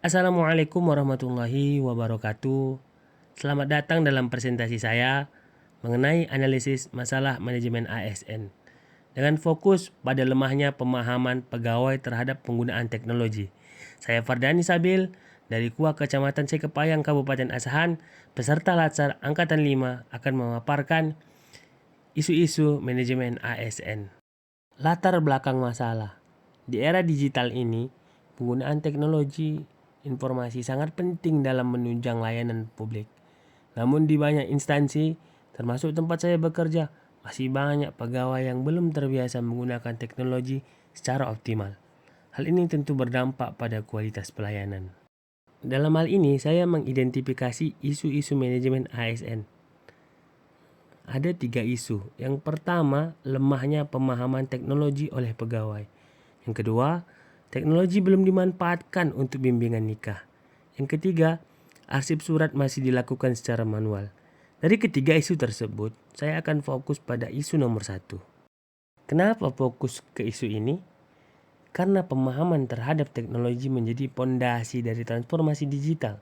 Assalamualaikum warahmatullahi wabarakatuh. Selamat datang dalam presentasi saya mengenai analisis masalah manajemen ASN dengan fokus pada lemahnya pemahaman pegawai terhadap penggunaan teknologi. Saya Fardani Sabil dari KUA Kecamatan Sekepayang Kabupaten Asahan beserta Latsar Angkatan 5 akan memaparkan isu-isu manajemen ASN. Latar belakang masalah. Di era digital ini, penggunaan teknologi informasi sangat penting dalam menunjang layanan publik. Namun di banyak instansi, termasuk tempat saya bekerja, masih banyak pegawai yang belum terbiasa menggunakan teknologi secara optimal. Hal ini tentu berdampak pada kualitas pelayanan. Dalam hal ini, saya mengidentifikasi isu-isu manajemen ASN. Ada 3 isu. Yang pertama, lemahnya pemahaman teknologi oleh pegawai. Yang kedua, teknologi belum dimanfaatkan untuk bimbingan nikah. Yang ketiga, arsip surat masih dilakukan secara manual. Dari ketiga isu tersebut, saya akan fokus pada isu nomor 1. Kenapa fokus ke isu ini? Karena pemahaman terhadap teknologi menjadi pondasi dari transformasi digital.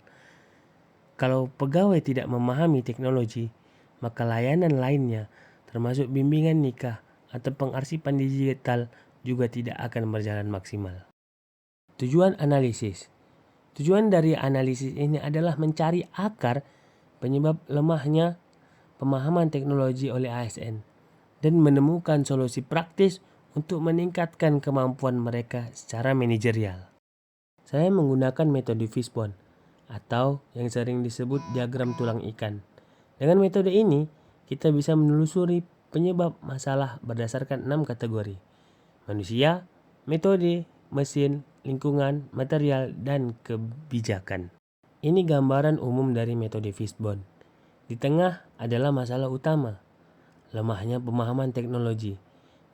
Kalau pegawai tidak memahami teknologi, maka layanan lainnya, termasuk bimbingan nikah atau pengarsipan digital, juga tidak akan berjalan maksimal. Tujuan analisis. Tujuan dari analisis ini adalah mencari akar penyebab lemahnya pemahaman teknologi oleh ASN dan menemukan solusi praktis untuk meningkatkan kemampuan mereka secara manajerial. Saya menggunakan metode Fishbone atau yang sering disebut diagram tulang ikan. Dengan metode ini, kita bisa menelusuri penyebab masalah berdasarkan 6 kategori: manusia, metode, mesin, lingkungan, material, dan kebijakan. Ini gambaran umum dari metode Fishbone. Di tengah adalah masalah utama, lemahnya pemahaman teknologi.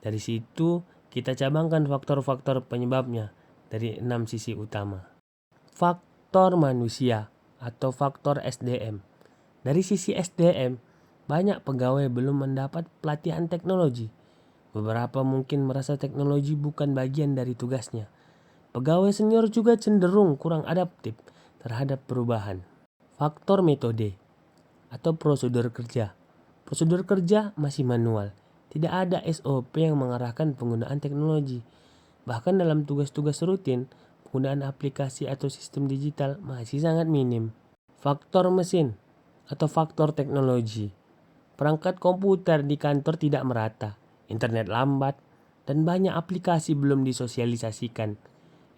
Dari situ kita cabangkan faktor-faktor penyebabnya dari 6 sisi utama. Faktor manusia atau faktor SDM. Dari sisi SDM, banyak pegawai belum mendapat pelatihan teknologi. Beberapa mungkin merasa teknologi bukan bagian dari tugasnya. Pegawai senior juga cenderung kurang adaptif terhadap perubahan. Faktor metode atau prosedur kerja. Prosedur kerja masih manual. Tidak ada SOP yang mengarahkan penggunaan teknologi. Bahkan dalam tugas-tugas rutin, penggunaan aplikasi atau sistem digital masih sangat minim. Faktor mesin atau faktor teknologi. Perangkat komputer di kantor tidak merata. Internet lambat, dan banyak aplikasi belum disosialisasikan.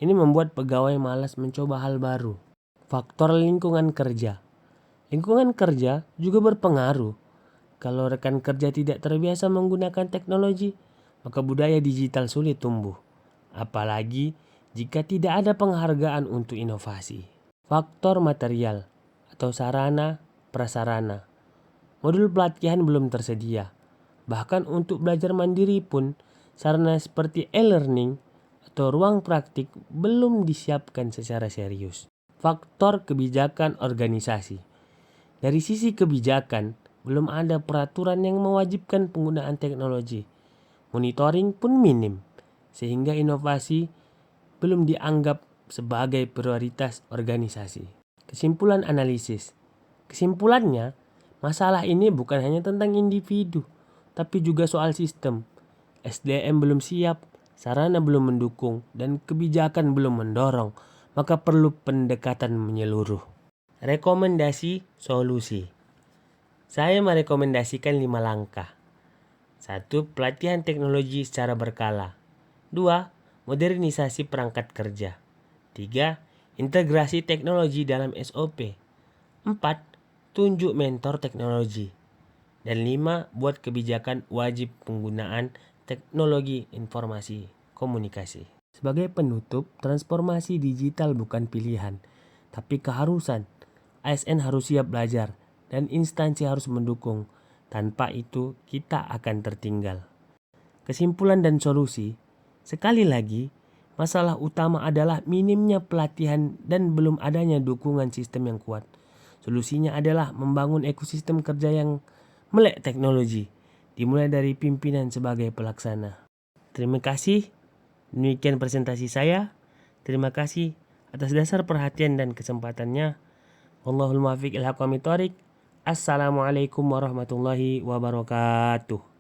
Ini membuat pegawai malas mencoba hal baru. Faktor lingkungan kerja. Lingkungan kerja juga berpengaruh. Kalau rekan kerja tidak terbiasa menggunakan teknologi, maka budaya digital sulit tumbuh. Apalagi jika tidak ada penghargaan untuk inovasi. Faktor material atau sarana prasarana. Modul pelatihan belum tersedia. Bahkan untuk belajar mandiri pun, sarana seperti e-learning atau ruang praktik belum disiapkan secara serius. Faktor kebijakan organisasi. Dari sisi kebijakan, belum ada peraturan yang mewajibkan penggunaan teknologi. Monitoring pun minim, sehingga inovasi belum dianggap sebagai prioritas organisasi. Kesimpulan analisis. Kesimpulannya, masalah ini bukan hanya tentang individu, tapi juga soal sistem. SDM belum siap, sarana belum mendukung, dan kebijakan belum mendorong, maka perlu pendekatan menyeluruh. Rekomendasi solusi. Saya merekomendasikan 5 langkah. 1. Pelatihan teknologi secara berkala. 2. Modernisasi perangkat kerja. 3. Integrasi teknologi dalam SOP. 4. Tunjuk mentor teknologi. Dan 5. Buat kebijakan wajib penggunaan teknologi informasi komunikasi. Sebagai penutup, transformasi digital bukan pilihan, tapi keharusan. ASN harus siap belajar dan instansi harus mendukung. Tanpa itu, kita akan tertinggal. Kesimpulan dan solusi. Sekali lagi, masalah utama adalah minimnya pelatihan dan belum adanya dukungan sistem yang kuat. Solusinya adalah membangun ekosistem kerja yang melek teknologi, dimulai dari pimpinan sebagai pelaksana. Terima kasih. Demikian presentasi saya. Terima kasih. Atas dasar perhatian dan kesempatannya, wallahul muwaffiq ila aqwamit thoriq. Assalamualaikum warahmatullahi wabarakatuh.